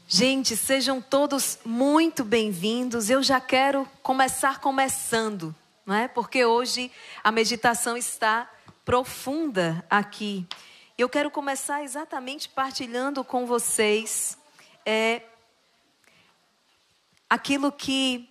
Gente, sejam todos muito bem-vindos. Eu já quero começar começando, não é? Porque hoje a meditação está profunda aqui. Eu quero começar exatamente partilhando com vocês aquilo que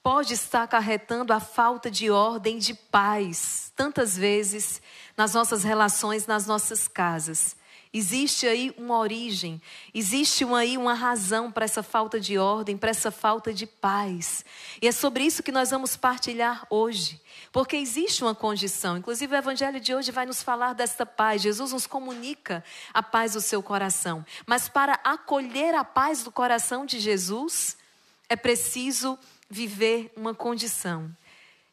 pode estar acarretando a falta de ordem, de paz, tantas vezes nas nossas relações, nas nossas casas. Existe aí uma origem, existe aí uma razão para essa falta de ordem, para essa falta de paz. E é sobre isso que nós vamos partilhar hoje. Porque existe uma condição, inclusive o evangelho de hoje vai nos falar desta paz. Jesus nos comunica a paz do seu coração. Mas para acolher a paz do coração de Jesus, é preciso viver uma condição.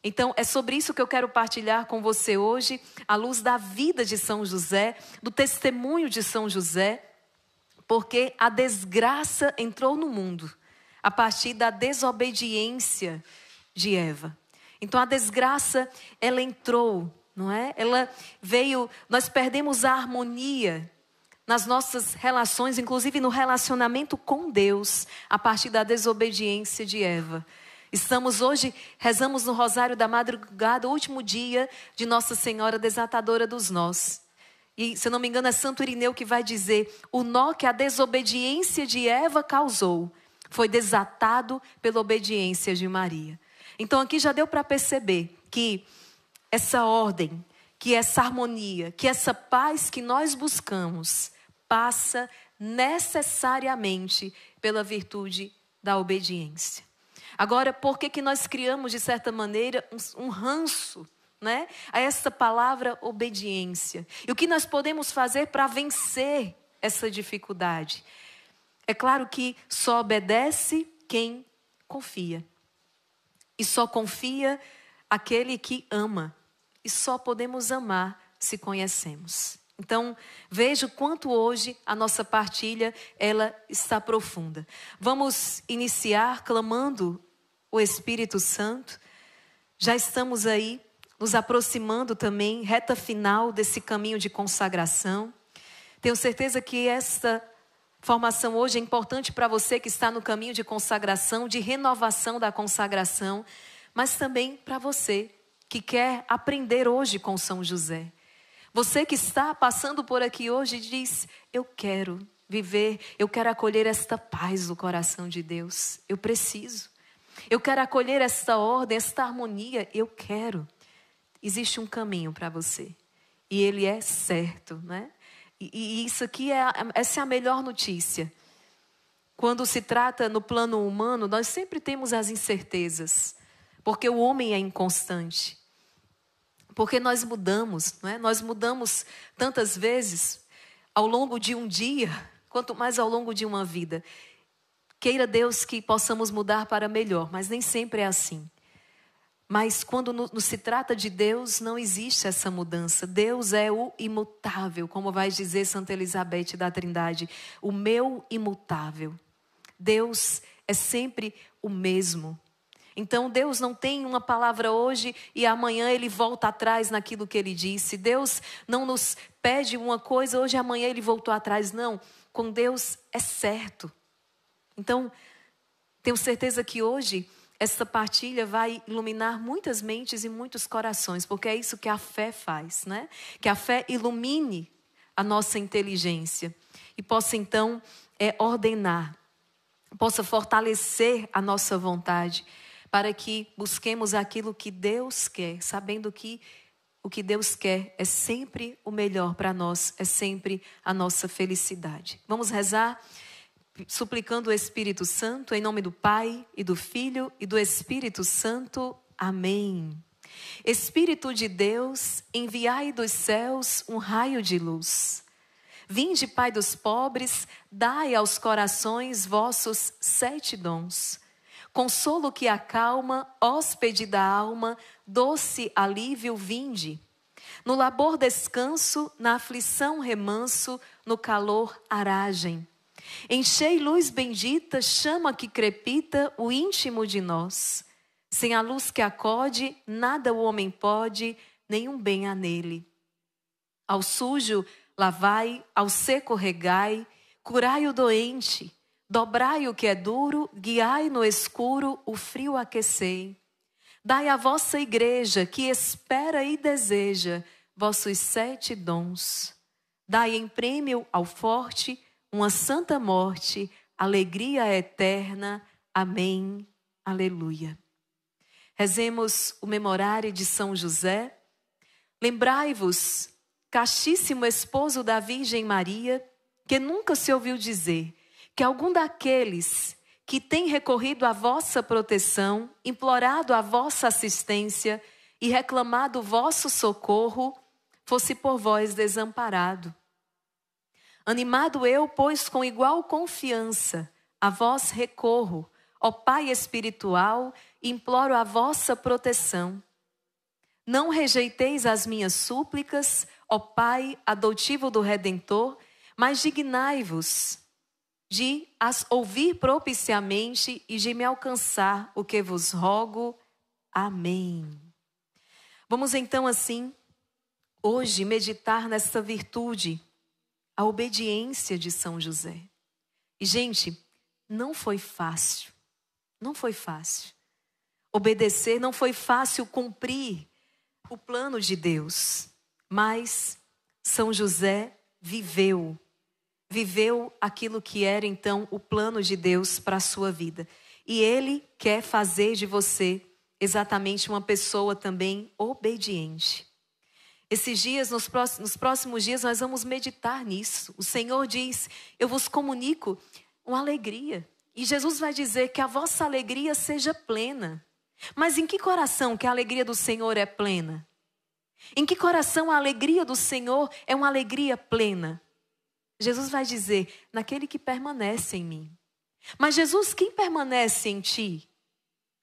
Então, é sobre isso que eu quero partilhar com você hoje, à luz da vida de São José, do testemunho de São José, porque a desgraça entrou no mundo a partir da desobediência de Eva. Então, a desgraça, ela entrou, não é? Ela veio, nós perdemos a harmonia nas nossas relações, inclusive no relacionamento com Deus, a partir da desobediência de Eva. Estamos hoje, rezamos no Rosário da Madrugada, o último dia de Nossa Senhora Desatadora dos Nós. E, se eu não me engano, é Santo Irineu que vai dizer: o nó que a desobediência de Eva causou foi desatado pela obediência de Maria. Então aqui já deu para perceber que essa ordem, que essa harmonia, que essa paz que nós buscamos passa necessariamente pela virtude da obediência. Agora, por que nós criamos, de certa maneira, um ranço, né, a essa palavra obediência? E o que nós podemos fazer para vencer essa dificuldade? É claro que só obedece quem confia. E só confia aquele que ama. E só podemos amar se conhecemos. Então, veja o quanto hoje a nossa partilha, ela está profunda. Vamos iniciar clamando o Espírito Santo. Já estamos aí nos aproximando também, reta final desse caminho de consagração. Tenho certeza que esta formação hoje é importante para você que está no caminho de consagração, de renovação da consagração, mas também para você que quer aprender hoje com São José. Você que está passando por aqui hoje diz: eu quero viver, eu quero acolher esta paz do coração de Deus. Eu preciso. Eu quero acolher esta ordem, esta harmonia. Eu quero. Existe um caminho para você. E ele é certo, né? E isso aqui, essa é a melhor notícia. Quando se trata no plano humano, nós sempre temos as incertezas. Porque o homem é inconstante. Porque nós mudamos, não é? Nós mudamos tantas vezes ao longo de um dia, quanto mais ao longo de uma vida. Queira Deus que possamos mudar para melhor, mas nem sempre é assim. Mas quando se trata de Deus, não existe essa mudança. Deus é o imutável, como vai dizer Santa Elizabeth da Trindade, o meu imutável. Deus é sempre o mesmo. Então Deus não tem uma palavra hoje e amanhã ele volta atrás naquilo que ele disse. Deus não nos pede uma coisa, hoje e amanhã ele voltou atrás. Não, com Deus é certo. Então, tenho certeza que hoje essa partilha vai iluminar muitas mentes e muitos corações, porque é isso que a fé faz, né? Que a fé ilumine a nossa inteligência e possa então ordenar, possa fortalecer a nossa vontade, para que busquemos aquilo que Deus quer, sabendo que o que Deus quer é sempre o melhor para nós, é sempre a nossa felicidade. Vamos rezar, suplicando o Espírito Santo, em nome do Pai, e do Filho, e do Espírito Santo. Amém. Espírito de Deus, enviai dos céus um raio de luz. Vinde, Pai dos pobres, dai aos corações vossos 7 dons. Consolo que acalma, hóspede da alma, doce alívio vinde. No labor descanso, na aflição remanso, no calor aragem. Enchei luz bendita, chama que crepita o íntimo de nós. Sem a luz que acode, nada o homem pode, nenhum bem há nele. Ao sujo lavai, ao seco regai, curai o doente, Dobrai o que é duro, guiai no escuro, o frio aquecei. Dai à vossa igreja, que espera e deseja, vossos 7 dons. Dai em prêmio ao forte uma santa morte, alegria eterna. Amém. Aleluia. Rezemos o memorário de São José. Lembrai-vos, castíssimo esposo da Virgem Maria, que nunca se ouviu dizer que algum daqueles que tem recorrido à vossa proteção, implorado a vossa assistência e reclamado o vosso socorro, fosse por vós desamparado. Animado eu, pois, com igual confiança, a vós recorro, ó Pai espiritual, imploro a vossa proteção. Não rejeiteis as minhas súplicas, ó Pai adotivo do Redentor, mas dignai-vos de as ouvir propiciamente e de me alcançar o que vos rogo. Amém. Vamos então assim, hoje, meditar nessa virtude, a obediência de São José. E, gente, não foi fácil. Não foi fácil. Obedecer, não foi fácil cumprir o plano de Deus. Mas São José viveu aquilo que era então o plano de Deus para a sua vida. E Ele quer fazer de você exatamente uma pessoa também obediente. Esses dias, nos próximos dias, nós vamos meditar nisso. O Senhor diz, eu vos comunico uma alegria. E Jesus vai dizer que a vossa alegria seja plena. Mas em que coração que a alegria do Senhor é plena? Em que coração a alegria do Senhor é uma alegria plena? Jesus vai dizer, naquele que permanece em mim. Mas Jesus, quem permanece em ti?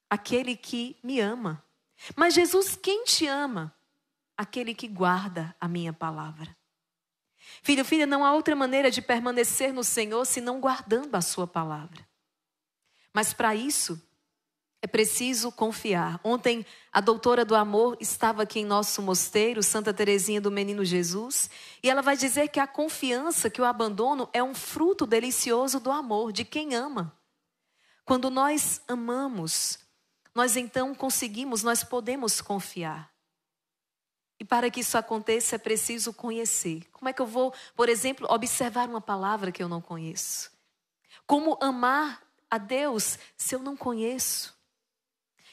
Aquele que me ama. Mas Jesus, quem te ama? Aquele que guarda a minha palavra. Filho, filha, não há outra maneira de permanecer no Senhor senão guardando a sua palavra. Mas para isso, é preciso confiar. Ontem, a doutora do amor estava aqui em nosso mosteiro, Santa Teresinha do Menino Jesus, e ela vai dizer que a confiança, que o abandono é um fruto delicioso do amor, de quem ama. Quando nós amamos, nós então nós podemos confiar. E para que isso aconteça, é preciso conhecer. Como é que eu vou, por exemplo, observar uma palavra que eu não conheço? Como amar a Deus se eu não conheço?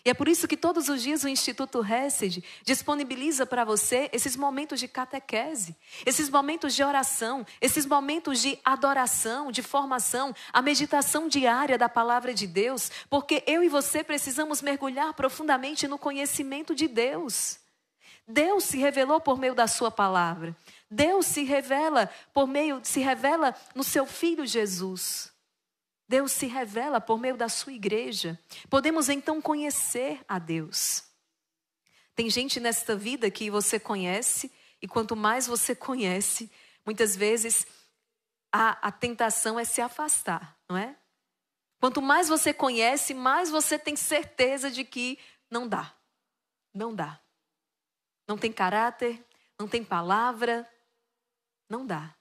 E é por isso que todos os dias o Instituto Hesed disponibiliza para você esses momentos de catequese, esses momentos de oração, esses momentos de adoração, de formação, a meditação diária da palavra de Deus, porque eu e você precisamos mergulhar profundamente no conhecimento de Deus. Deus se revelou por meio da sua palavra. Deus se revela no seu Filho Jesus. Deus se revela por meio da sua igreja. Podemos então conhecer a Deus. Tem gente nesta vida que você conhece, e quanto mais você conhece, muitas vezes a tentação é se afastar, não é? Quanto mais você conhece, mais você tem certeza de que não dá. Não dá. Não tem caráter, não tem palavra, não dá.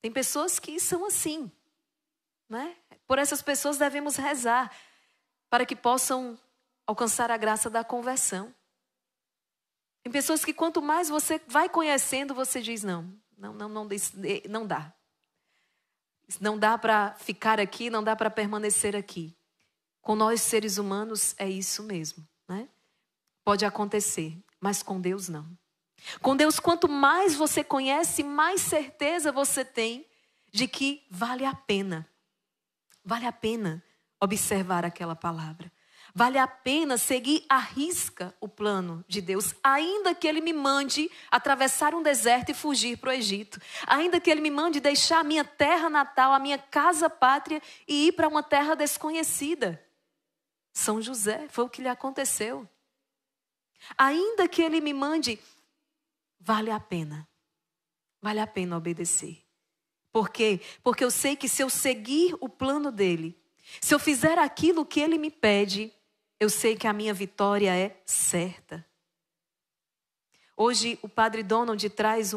Tem pessoas que são assim, né? Por essas pessoas devemos rezar para que possam alcançar a graça da conversão. Tem pessoas que quanto mais você vai conhecendo, você diz não dá. Não dá para ficar aqui, não dá para permanecer aqui. Com nós seres humanos é isso mesmo, né? Pode acontecer, mas com Deus não. Com Deus, quanto mais você conhece, mais certeza você tem de que vale a pena observar aquela palavra. Vale a pena seguir à risca o plano de Deus, ainda que Ele me mande atravessar um deserto e fugir para o Egito. Ainda que Ele me mande deixar a minha terra natal, a minha casa pátria e ir para uma terra desconhecida. São José, foi o que lhe aconteceu. Ainda que Ele me mande, vale a pena obedecer. Por quê? Porque eu sei que se eu seguir o plano dEle, se eu fizer aquilo que Ele me pede, eu sei que a minha vitória é certa. Hoje o Padre Donald traz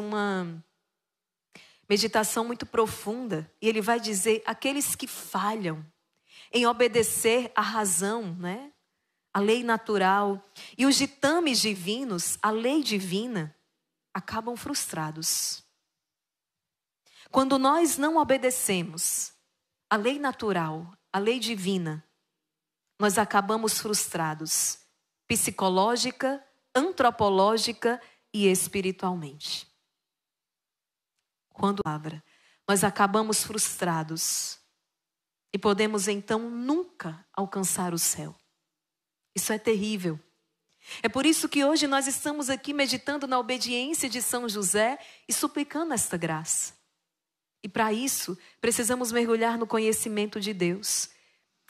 meditação muito profunda. E ele vai dizer, aqueles que falham em obedecer à razão, né? A lei natural e os ditames divinos, a lei divina, acabam frustrados. Quando nós não obedecemos à lei natural, à lei divina, nós acabamos frustrados, psicológica, antropológica e espiritualmente. Quando nós acabamos frustrados e podemos então nunca alcançar o céu. Isso é terrível. É por isso que hoje nós estamos aqui meditando na obediência de São José e suplicando esta graça. E para isso, precisamos mergulhar no conhecimento de Deus.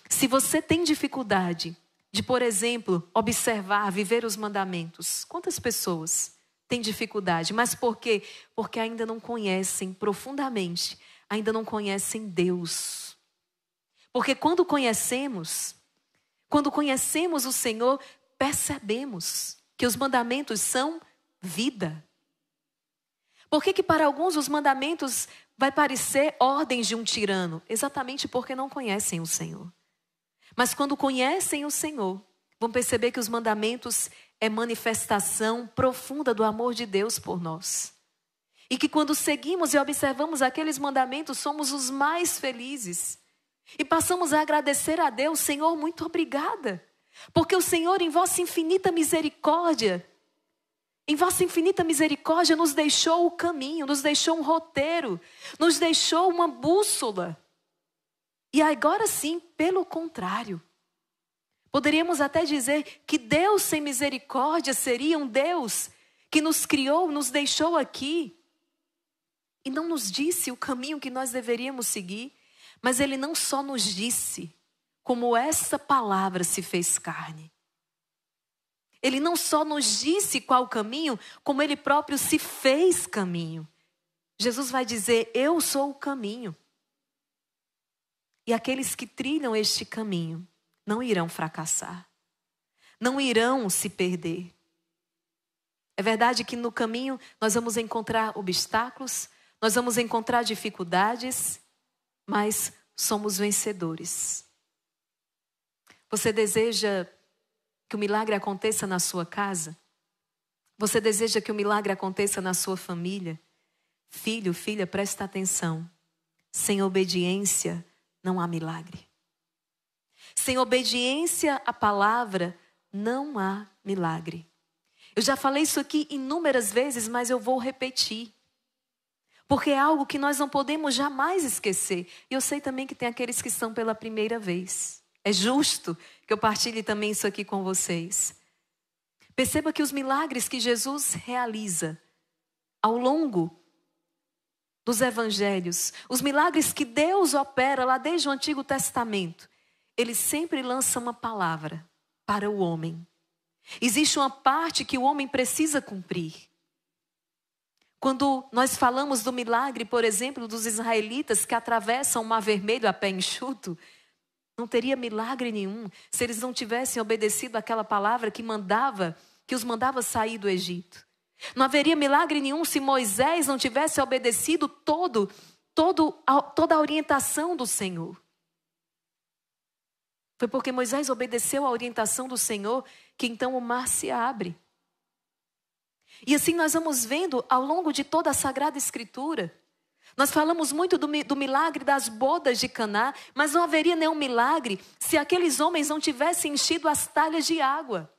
Se você tem dificuldade de, por exemplo, observar, viver os mandamentos, quantas pessoas têm dificuldade? Mas por quê? Porque ainda não conhecem profundamente, ainda não conhecem Deus. Porque quando conhecemos o Senhor, percebemos que os mandamentos são vida. Por que para alguns os mandamentos vai parecer ordens de um tirano? Exatamente porque não conhecem o Senhor. Mas quando conhecem o Senhor, vão perceber que os mandamentos é manifestação profunda do amor de Deus por nós. E que quando seguimos e observamos aqueles mandamentos, somos os mais felizes. E passamos a agradecer a Deus, Senhor, muito obrigada. Porque o Senhor, em vossa infinita misericórdia, nos deixou o caminho, nos deixou um roteiro, nos deixou uma bússola. E agora sim, pelo contrário, poderíamos até dizer que Deus sem misericórdia seria um Deus que nos criou, nos deixou aqui e não nos disse o caminho que nós deveríamos seguir. Mas Ele não só nos disse, como essa palavra se fez carne. Ele não só nos disse qual o caminho, como Ele próprio se fez caminho. Jesus vai dizer, eu sou o caminho. E aqueles que trilham este caminho não irão fracassar. Não irão se perder. É verdade que no caminho nós vamos encontrar obstáculos, nós vamos encontrar dificuldades, mas somos vencedores. Você deseja que o milagre aconteça na sua casa? Você deseja que o milagre aconteça na sua família? Filho, filha, presta atenção. Sem obediência não há milagre. Sem obediência à palavra não há milagre. Eu já falei isso aqui inúmeras vezes, mas eu vou repetir. Porque é algo que nós não podemos jamais esquecer. E eu sei também que tem aqueles que estão pela primeira vez. É justo que eu partilhe também isso aqui com vocês. Perceba que os milagres que Jesus realiza ao longo dos evangelhos, os milagres que Deus opera lá desde o Antigo Testamento, Ele sempre lança uma palavra para o homem. Existe uma parte que o homem precisa cumprir. Quando nós falamos do milagre, por exemplo, dos israelitas que atravessam o Mar Vermelho a pé enxuto, não teria milagre nenhum se eles não tivessem obedecido aquela palavra que os mandava sair do Egito. Não haveria milagre nenhum se Moisés não tivesse obedecido toda a orientação do Senhor. Foi porque Moisés obedeceu a orientação do Senhor que então o mar se abre. E assim nós vamos vendo ao longo de toda a Sagrada Escritura. Nós falamos muito do milagre das bodas de Caná, mas não haveria nenhum milagre se aqueles homens não tivessem enchido as talhas de água.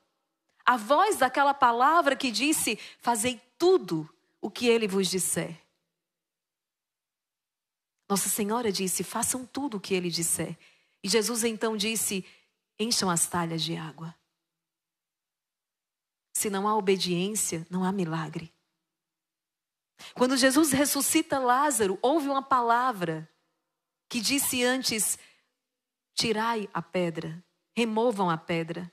A voz daquela palavra que disse, fazei tudo o que Ele vos disser. Nossa Senhora disse, façam tudo o que Ele disser. E Jesus então disse, encham as talhas de água. Se não há obediência, não há milagre. Quando Jesus ressuscita Lázaro, houve uma palavra que disse antes, tirai a pedra, removam a pedra.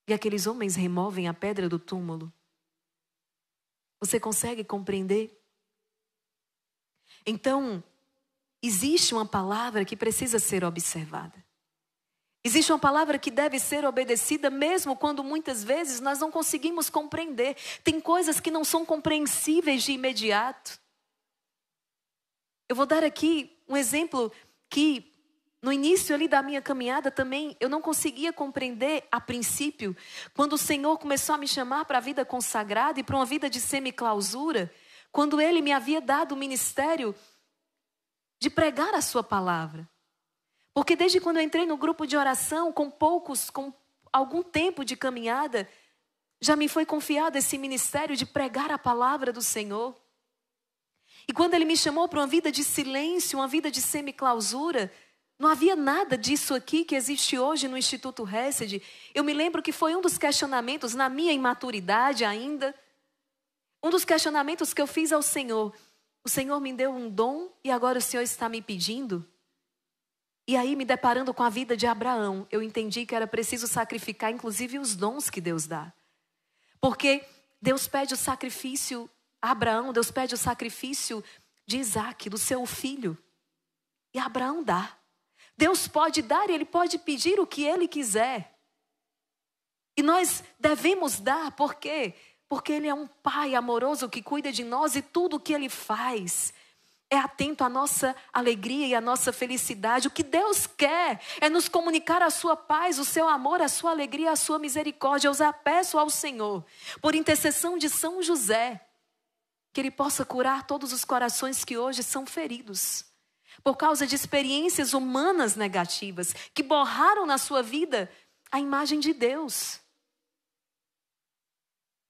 E aqueles homens removem a pedra do túmulo. Você consegue compreender? Então, existe uma palavra que precisa ser observada. Existe uma palavra que deve ser obedecida mesmo quando muitas vezes nós não conseguimos compreender. Tem coisas que não são compreensíveis de imediato. Eu vou dar aqui um exemplo que no início ali da minha caminhada também eu não conseguia compreender a princípio, quando o Senhor começou a me chamar para a vida consagrada e para uma vida de semiclausura, quando Ele me havia dado o ministério de pregar a sua palavra. Porque desde quando eu entrei no grupo de oração, com algum tempo de caminhada, já me foi confiado esse ministério de pregar a palavra do Senhor. E quando Ele me chamou para uma vida de silêncio, uma vida de semiclausura, não havia nada disso aqui que existe hoje no Instituto Hesed. Eu me lembro que foi um dos questionamentos, na minha imaturidade ainda, um dos questionamentos que eu fiz ao Senhor. O Senhor me deu um dom e agora o Senhor está me pedindo? E aí, me deparando com a vida de Abraão, eu entendi que era preciso sacrificar, inclusive, os dons que Deus dá. Porque Deus pede o sacrifício a Abraão, Deus pede o sacrifício de Isaac, do seu filho. E Abraão dá. Deus pode dar e Ele pode pedir o que Ele quiser. E nós devemos dar, por quê? Porque Ele é um pai amoroso que cuida de nós e tudo o que Ele faz é atento à nossa alegria e à nossa felicidade. O que Deus quer é nos comunicar a sua paz, o seu amor, a sua alegria, a sua misericórdia. Eu já peço ao Senhor, por intercessão de São José, que Ele possa curar todos os corações que hoje são feridos por causa de experiências humanas negativas que borraram na sua vida a imagem de Deus.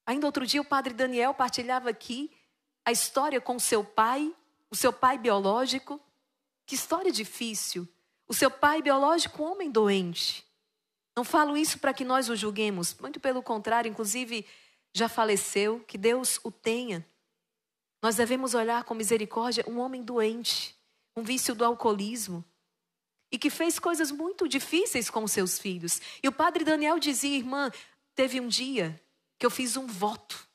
Ainda outro dia o padre Daniel partilhava aqui a história com seu pai, o seu pai biológico. Que história difícil. O seu pai biológico, um homem doente. Não falo isso para que nós o julguemos, muito pelo contrário, inclusive já faleceu, que Deus o tenha. Nós devemos olhar com misericórdia um homem doente, um vício do alcoolismo, e que fez coisas muito difíceis com seus filhos. E o padre Daniel dizia: irmã, teve um dia que eu fiz um voto.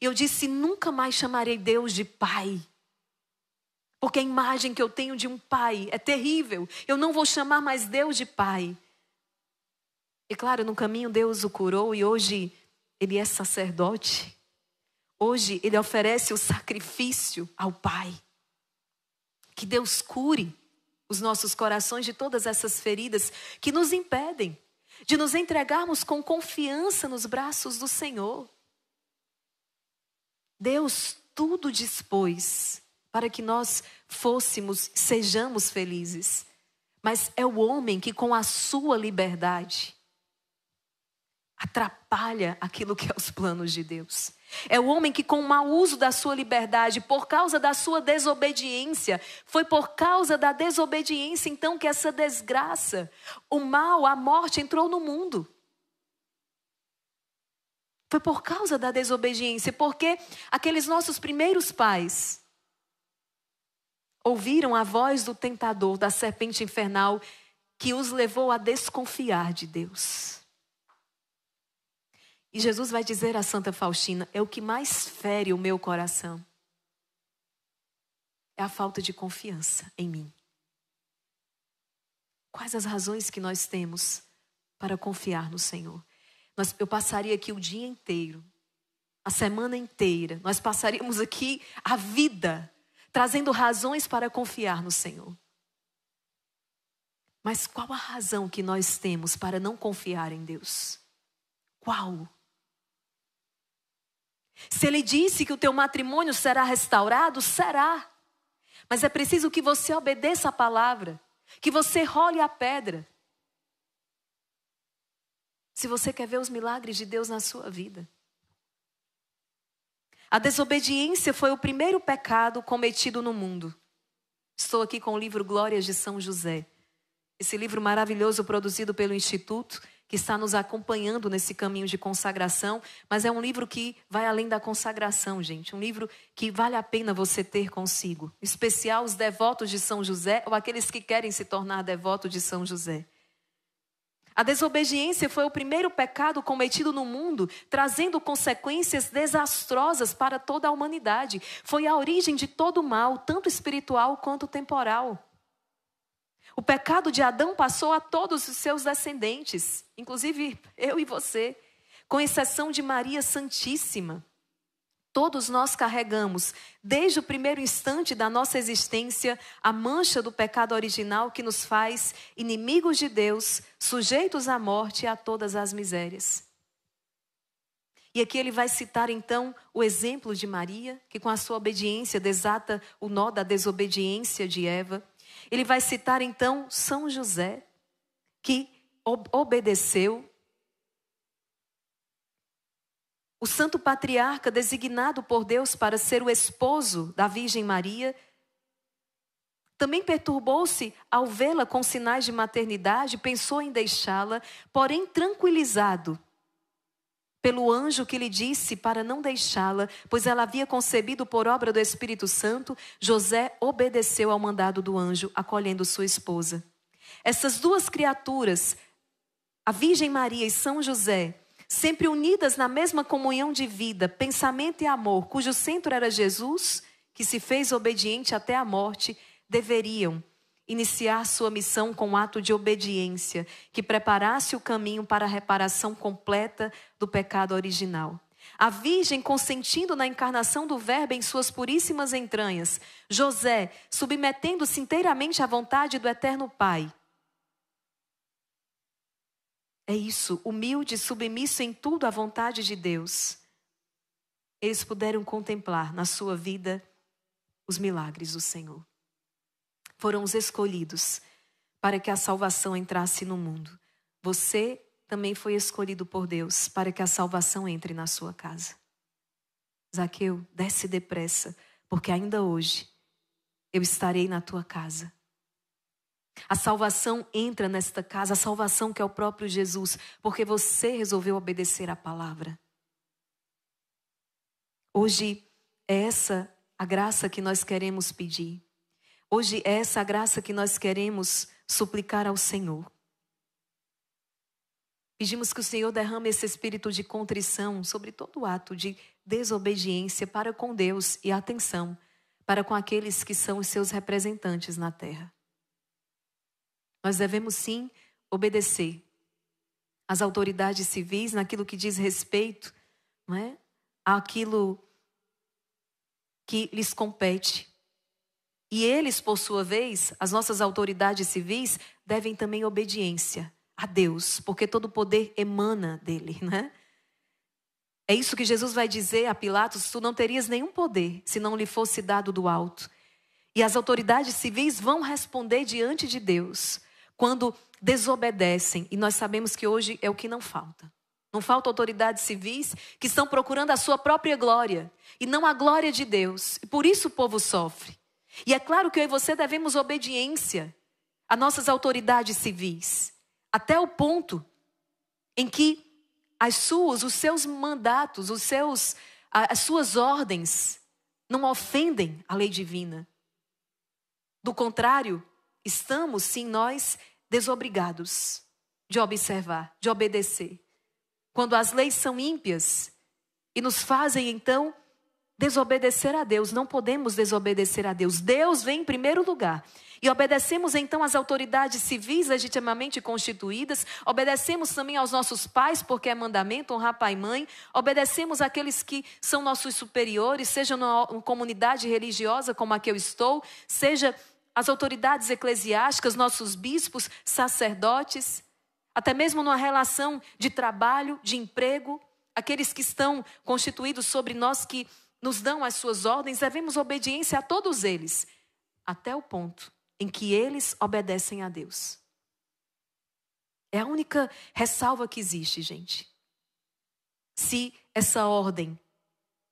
E eu disse: nunca mais chamarei Deus de pai. Porque a imagem que eu tenho de um pai é terrível. Eu não vou chamar mais Deus de pai. E claro, no caminho Deus o curou e hoje ele é sacerdote. Hoje ele oferece o sacrifício ao Pai. Que Deus cure os nossos corações de todas essas feridas que nos impedem de nos entregarmos com confiança nos braços do Senhor. Deus tudo dispôs para que nós sejamos felizes. Mas é o homem que com a sua liberdade atrapalha aquilo que é os planos de Deus. É o homem que com o mau uso da sua liberdade, por causa da sua desobediência, foi por causa da desobediência então que essa desgraça, o mal, a morte entrou no mundo. Foi por causa da desobediência, porque aqueles nossos primeiros pais ouviram a voz do tentador, da serpente infernal, que os levou a desconfiar de Deus. E Jesus vai dizer a Santa Faustina: é o que mais fere o meu coração. É a falta de confiança em mim. Quais as razões que nós temos para confiar no Senhor? Eu passaria aqui o dia inteiro, a semana inteira. Nós passaríamos aqui a vida trazendo razões para confiar no Senhor. Mas qual a razão que nós temos para não confiar em Deus? Qual? Se Ele disse que o teu matrimônio será restaurado, será. Mas é preciso que você obedeça a palavra, que você role a pedra. Se você quer ver os milagres de Deus na sua vida. A desobediência foi o primeiro pecado cometido no mundo. Estou aqui com o livro Glórias de São José. Esse livro maravilhoso produzido pelo Instituto, que está nos acompanhando nesse caminho de consagração. Mas é um livro que vai além da consagração, gente. Um livro que vale a pena você ter consigo. Em especial os devotos de São José ou aqueles que querem se tornar devotos de São José. A desobediência foi o primeiro pecado cometido no mundo, trazendo consequências desastrosas para toda a humanidade. Foi a origem de todo o mal, tanto espiritual quanto temporal. O pecado de Adão passou a todos os seus descendentes, inclusive eu e você, com exceção de Maria Santíssima. Todos nós carregamos, desde o primeiro instante da nossa existência, a mancha do pecado original que nos faz inimigos de Deus, sujeitos à morte e a todas as misérias. E aqui ele vai citar então o exemplo de Maria, que com a sua obediência desata o nó da desobediência de Eva. Ele vai citar então São José, que obedeceu. O santo patriarca designado por Deus para ser o esposo da Virgem Maria, também perturbou-se ao vê-la com sinais de maternidade, pensou em deixá-la, porém tranquilizado pelo anjo que lhe disse para não deixá-la, pois ela havia concebido por obra do Espírito Santo, José obedeceu ao mandado do anjo, acolhendo sua esposa. Essas duas criaturas, a Virgem Maria e São José, sempre unidas na mesma comunhão de vida, pensamento e amor, cujo centro era Jesus, que se fez obediente até a morte, deveriam iniciar sua missão com um ato de obediência, que preparasse o caminho para a reparação completa do pecado original. A Virgem consentindo na encarnação do Verbo em suas puríssimas entranhas, José submetendo-se inteiramente à vontade do Eterno Pai. É isso, humilde, submisso em tudo à vontade de Deus. Eles puderam contemplar na sua vida os milagres do Senhor. Foram os escolhidos para que a salvação entrasse no mundo. Você também foi escolhido por Deus para que a salvação entre na sua casa. Zaqueu, desce depressa, porque ainda hoje eu estarei na tua casa. A salvação entra nesta casa, a salvação que é o próprio Jesus, porque você resolveu obedecer à palavra. Hoje é essa a graça que nós queremos pedir. Hoje é essa a graça que nós queremos suplicar ao Senhor. Pedimos que o Senhor derrame esse espírito de contrição sobre todo ato de desobediência para com Deus e atenção para com aqueles que são os seus representantes na terra. Nós devemos sim obedecer às autoridades civis naquilo que diz respeito, não é? Àquilo que lhes compete. E eles, por sua vez, as nossas autoridades civis, devem também obediência a Deus, porque todo o poder emana dele, né? É isso que Jesus vai dizer a Pilatos: tu não terias nenhum poder se não lhe fosse dado do alto. E as autoridades civis vão responder diante de Deus quando desobedecem. E nós sabemos que hoje é o que não falta. Não falta autoridades civis que estão procurando a sua própria glória e não a glória de Deus. E por isso o povo sofre. E é claro que eu e você devemos obediência a nossas autoridades civis, até o ponto em que os seus mandatos, as suas ordens não ofendem a lei divina. Do contrário, estamos sim nós desobrigados de observar, de obedecer. Quando as leis são ímpias e nos fazem então desobedecer a Deus, não podemos desobedecer a Deus. Deus vem em primeiro lugar. E obedecemos então às autoridades civis legitimamente constituídas, obedecemos também aos nossos pais, porque é mandamento honrar pai e mãe, obedecemos àqueles que são nossos superiores, seja numa comunidade religiosa como a que eu estou, seja as autoridades eclesiásticas, nossos bispos, sacerdotes, até mesmo numa relação de trabalho, de emprego, aqueles que estão constituídos sobre nós, que nos dão as suas ordens, devemos obediência a todos eles, até o ponto em que eles obedecem a Deus. É a única ressalva que existe, gente. Se essa ordem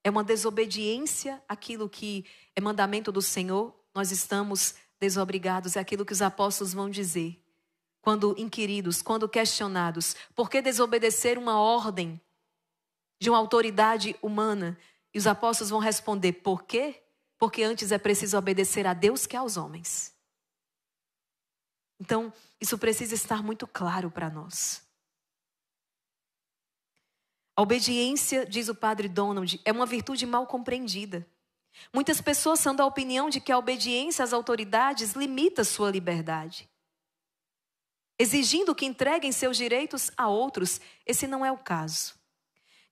é uma desobediência àquilo que é mandamento do Senhor, nós estamos desobrigados. É aquilo que os apóstolos vão dizer. Quando inquiridos, quando questionados, por que desobedecer uma ordem de uma autoridade humana? E os apóstolos vão responder, por quê? Porque antes é preciso obedecer a Deus que aos homens. Então, isso precisa estar muito claro para nós. A obediência, diz o padre Donald, é uma virtude mal compreendida. Muitas pessoas são da opinião de que a obediência às autoridades limita sua liberdade, exigindo que entreguem seus direitos a outros. Esse não é o caso.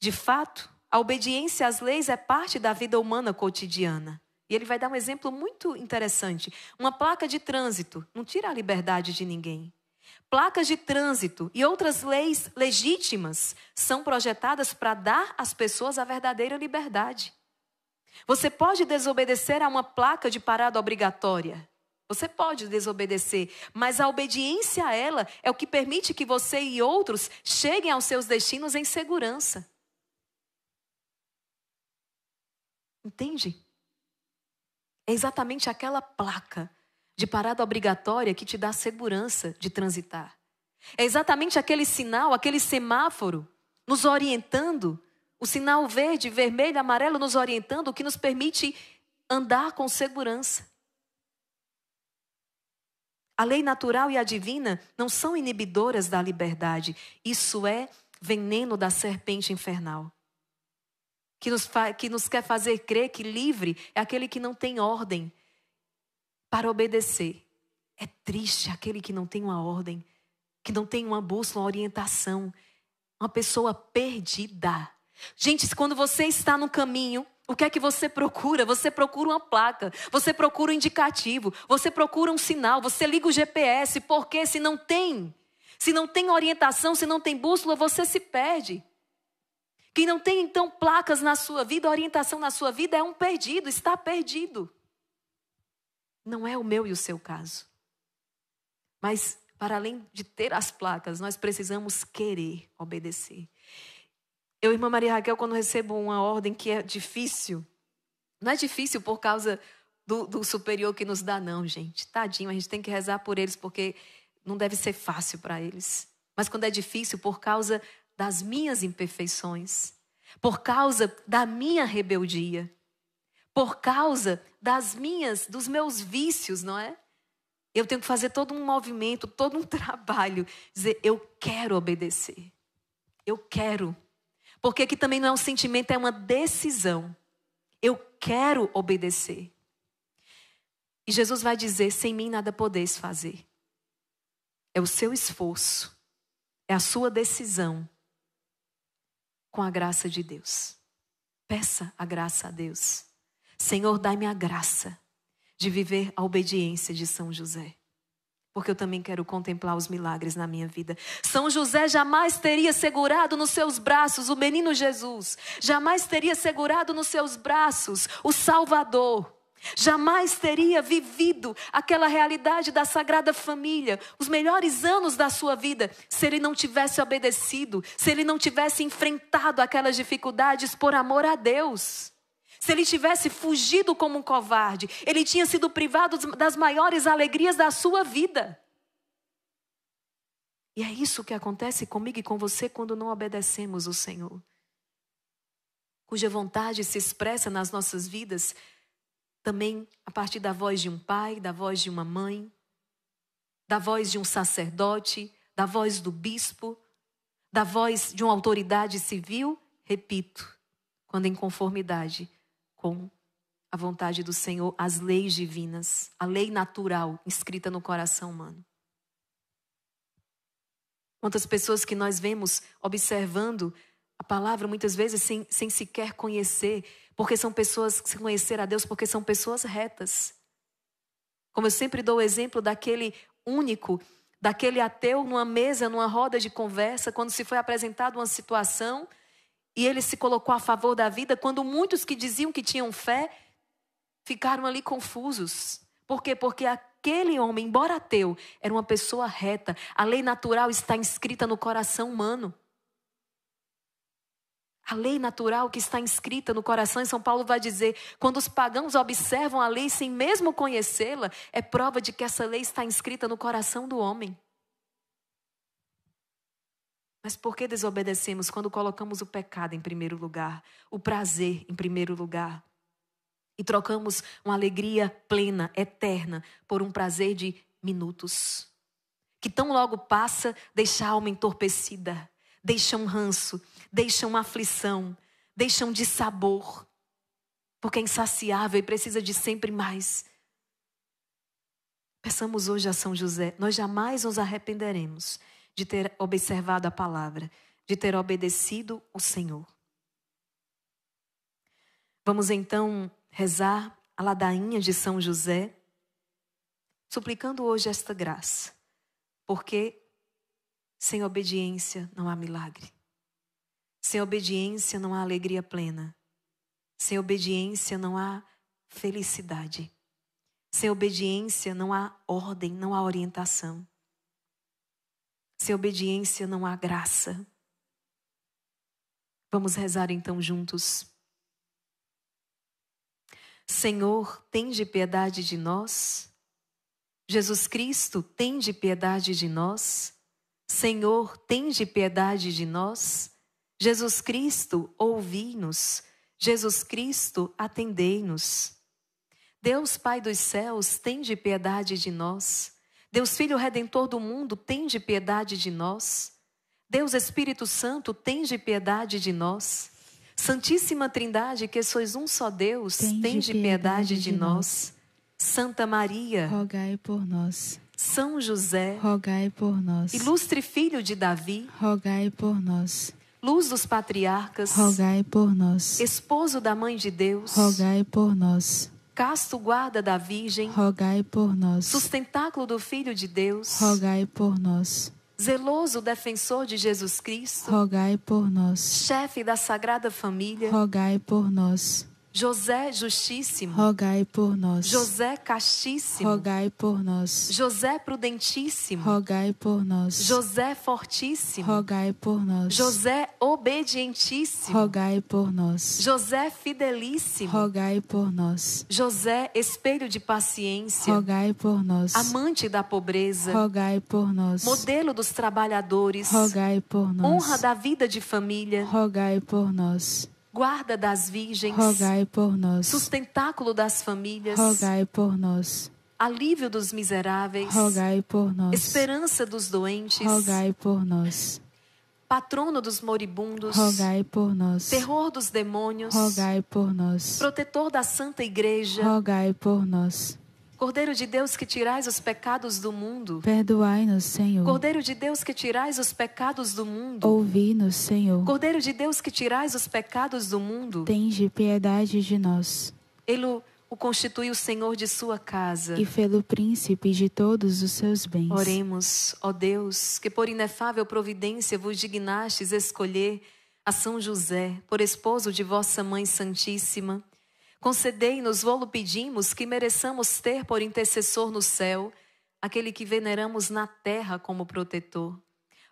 De fato, a obediência às leis é parte da vida humana cotidiana. E ele vai dar um exemplo muito interessante. Uma placa de trânsito não tira a liberdade de ninguém. Placas de trânsito e outras leis legítimas são projetadas para dar às pessoas a verdadeira liberdade. Você pode desobedecer a uma placa de parada obrigatória. Você pode desobedecer, mas a obediência a ela é o que permite que você e outros cheguem aos seus destinos em segurança. Entende? É exatamente aquela placa de parada obrigatória que te dá segurança de transitar. É exatamente aquele sinal, aquele semáforo nos orientando, o sinal verde, vermelho, amarelo nos orientando, o que nos permite andar com segurança. A lei natural e a divina não são inibidoras da liberdade. Isso é veneno da serpente infernal. Que nos quer fazer crer que livre é aquele que não tem ordem para obedecer. É triste aquele que não tem uma ordem, que não tem uma bússola, uma orientação. Uma pessoa perdida. Gente, quando você está no caminho, o que é que você procura? Você procura uma placa, você procura um indicativo, você procura um sinal, você liga o GPS, porque se não tem orientação, se não tem bússola, você se perde. Quem não tem, então, placas na sua vida, orientação na sua vida, é um perdido, está perdido. Não é o meu e o seu caso. Mas, para além de ter as placas, nós precisamos querer obedecer. Eu, irmã Maria Raquel, quando recebo uma ordem que é difícil, não é difícil por causa do superior que nos dá, não, gente. Tadinho, a gente tem que rezar por eles, porque não deve ser fácil para eles. Mas quando é difícil, por causa das minhas imperfeições, por causa da minha rebeldia, por causa dos meus vícios, não é? Eu tenho que fazer todo um movimento, todo um trabalho, dizer, eu quero obedecer. Eu quero. Porque aqui também não é um sentimento, é uma decisão. Eu quero obedecer. E Jesus vai dizer, sem mim nada podeis fazer. É o seu esforço, é a sua decisão com a graça de Deus. Peça a graça a Deus. Senhor, dai-me a graça de viver a obediência de São José. Porque eu também quero contemplar os milagres na minha vida. São José jamais teria segurado nos seus braços o menino Jesus. Jamais teria segurado nos seus braços o Salvador. Jamais teria vivido aquela realidade da Sagrada Família, os melhores anos da sua vida, se ele não tivesse obedecido, se ele não tivesse enfrentado aquelas dificuldades por amor a Deus. Se ele tivesse fugido como um covarde, ele tinha sido privado das maiores alegrias da sua vida. E é isso que acontece comigo e com você quando não obedecemos o Senhor. Cuja vontade se expressa nas nossas vidas também a partir da voz de um pai, da voz de uma mãe, da voz de um sacerdote, da voz do bispo, da voz de uma autoridade civil, repito, quando em conformidade com a vontade do Senhor, as leis divinas, a lei natural inscrita no coração humano. Quantas pessoas que nós vemos observando a palavra muitas vezes sem sequer conhecer, porque são pessoas que se conheceram a Deus, porque são pessoas retas. Como eu sempre dou o exemplo daquele único, daquele ateu numa mesa, numa roda de conversa, quando se foi apresentada uma situação e ele se colocou a favor da vida, quando muitos que diziam que tinham fé ficaram ali confusos. Por quê? Porque aquele homem, embora ateu, era uma pessoa reta. A lei natural está inscrita no coração humano. A lei natural que está inscrita no coração, e São Paulo vai dizer, quando os pagãos observam a lei sem mesmo conhecê-la, é prova de que essa lei está inscrita no coração do homem. Mas por que desobedecemos quando colocamos o pecado em primeiro lugar, o prazer em primeiro lugar? E trocamos uma alegria plena, eterna, por um prazer de minutos, que tão logo passa, deixa a alma entorpecida, deixa um ranço, deixa uma aflição, deixa um dissabor, porque é insaciável e precisa de sempre mais. Peçamos hoje a São José, nós jamais nos arrependeremos de ter observado a palavra, de ter obedecido o Senhor. Vamos então rezar a ladainha de São José, suplicando hoje esta graça, porque sem obediência não há milagre. Sem obediência não há alegria plena. Sem obediência não há felicidade. Sem obediência não há ordem, não há orientação. Sem obediência não há graça. Vamos rezar então juntos. Senhor, tende piedade de nós. Jesus Cristo, tende piedade de nós. Senhor, tende piedade de nós. Jesus Cristo, ouvi-nos. Jesus Cristo, atendei-nos. Deus Pai dos céus, tende piedade de nós. Deus Filho Redentor do mundo, tende piedade de nós. Deus Espírito Santo, tende piedade de nós. Santíssima Trindade, que sois um só Deus, tende piedade de nós. Santa Maria, rogai por nós. São José, rogai por nós. Ilustre Filho de Davi, rogai por nós. Luz dos patriarcas, rogai por nós. Esposo da Mãe de Deus, rogai por nós. Casto guarda da Virgem, rogai por nós. Sustentáculo do Filho de Deus, rogai por nós. Zeloso defensor de Jesus Cristo, rogai por nós. Chefe da Sagrada Família, rogai por nós. José Justíssimo, rogai por nós. José Castíssimo, rogai por nós. José Prudentíssimo, rogai por nós. José Fortíssimo, rogai por nós. José Obedientíssimo, rogai por nós. José Fidelíssimo, rogai por nós. José Espelho de Paciência, rogai por nós. Amante da pobreza, rogai por nós. Modelo dos trabalhadores, rogai por nós. honra da vida de família, rogai por nós. Guarda das virgens, rogai por nós. Sustentáculo das famílias, rogai por nós. Alívio dos miseráveis, rogai por nós. Esperança dos doentes, rogai por nós. Patrono dos moribundos, rogai por nós. Terror dos demônios, rogai por nós. Protetor da Santa Igreja, rogai por nós. Cordeiro de Deus que tirais os pecados do mundo, perdoai-nos, Senhor. Cordeiro de Deus que tirais os pecados do mundo, ouvi-nos, Senhor. Cordeiro de Deus que tirais os pecados do mundo, tende piedade de nós. Ele o constituiu Senhor de sua casa, e fê-lo príncipe de todos os seus bens. Oremos, ó Deus, que por inefável providência vos dignastes escolher a São José por esposo de vossa Mãe Santíssima. Concedei-nos, vô-lo pedimos, que mereçamos ter por intercessor no céu aquele que veneramos na terra como protetor.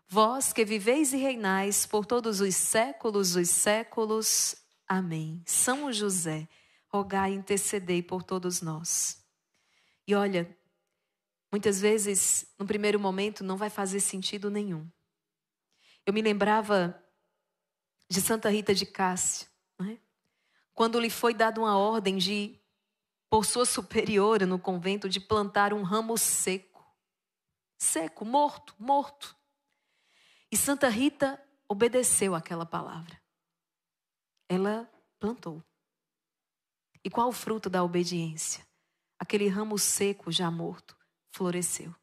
Vós que viveis e reinais por todos os séculos. Amém. São José, rogai e intercedei por todos nós. E olha, muitas vezes, no primeiro momento, não vai fazer sentido nenhum. Eu me lembrava de Santa Rita de Cássia, não é? Quando lhe foi dada uma ordem por sua superiora no convento, de plantar um ramo seco, morto. E Santa Rita obedeceu àquela palavra. Ela plantou. E qual o fruto da obediência? Aquele ramo seco, já morto, floresceu.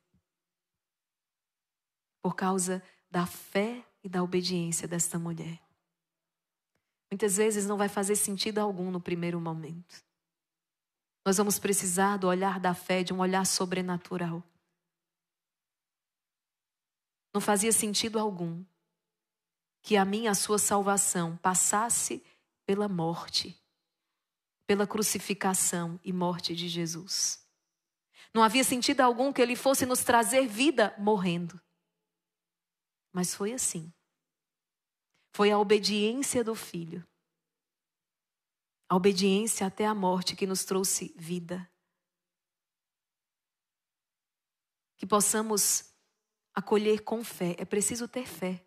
Por causa da fé e da obediência desta mulher. Muitas vezes não vai fazer sentido algum no primeiro momento. Nós vamos precisar do olhar da fé, de um olhar sobrenatural. Não fazia sentido algum que a minha, a sua salvação passasse pela morte, pela crucificação e morte de Jesus. Não havia sentido algum que ele fosse nos trazer vida morrendo. Mas foi assim. Foi a obediência do Filho. A obediência até a morte que nos trouxe vida. Que possamos acolher com fé. É preciso ter fé,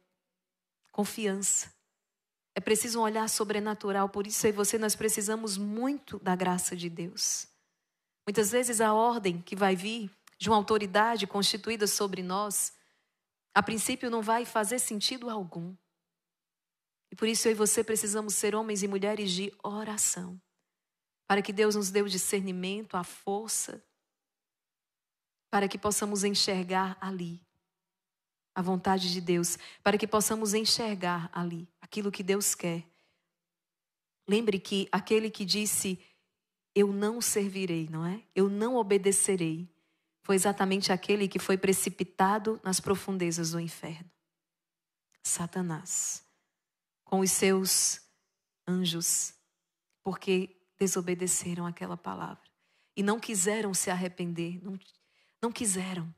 confiança. É preciso um olhar sobrenatural. Por isso, eu e você, nós precisamos muito da graça de Deus. Muitas vezes a ordem que vai vir de uma autoridade constituída sobre nós, a princípio não vai fazer sentido algum. E por isso eu e você precisamos ser homens e mulheres de oração. Para que Deus nos dê o discernimento, a força, para que possamos enxergar ali a vontade de Deus, para que possamos enxergar ali aquilo que Deus quer Lembre que aquele que disse, eu não servirei, não é? Eu não obedecerei, foi exatamente aquele que foi precipitado nas profundezas do inferno. Satanás, com os seus anjos, porque desobedeceram aquela palavra e não quiseram se arrepender, não quiseram,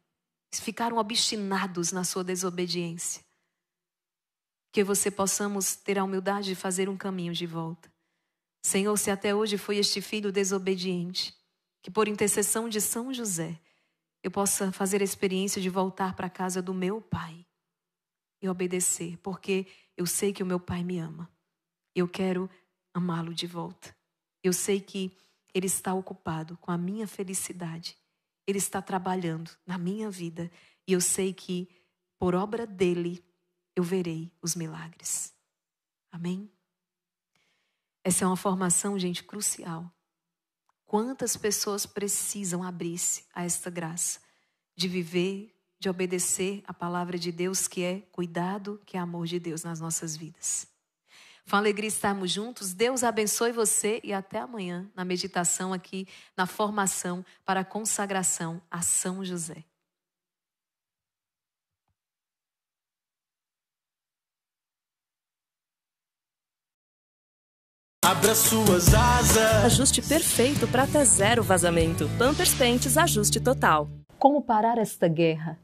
ficaram obstinados na sua desobediência. Que você possamos ter a humildade de fazer um caminho de volta. Senhor, se até hoje foi este filho desobediente, que por intercessão de São José, eu possa fazer a experiência de voltar para a casa do meu pai e obedecer, porque eu sei que o meu pai me ama. Eu quero amá-lo de volta. Eu sei que ele está ocupado com a minha felicidade. Ele está trabalhando na minha vida e eu sei que por obra dele eu verei os milagres. Amém? Essa é uma formação, gente, crucial. Quantas pessoas precisam abrir-se a esta graça de viver, de obedecer a palavra de Deus, que é cuidado, que é amor de Deus nas nossas vidas. Foi uma alegria estarmos juntos. Deus abençoe você e até amanhã na meditação aqui, na formação para a consagração a São José. Abra suas asas. Ajuste perfeito para ter zero vazamento. Pampers Pentes Ajuste Total. Como parar esta guerra?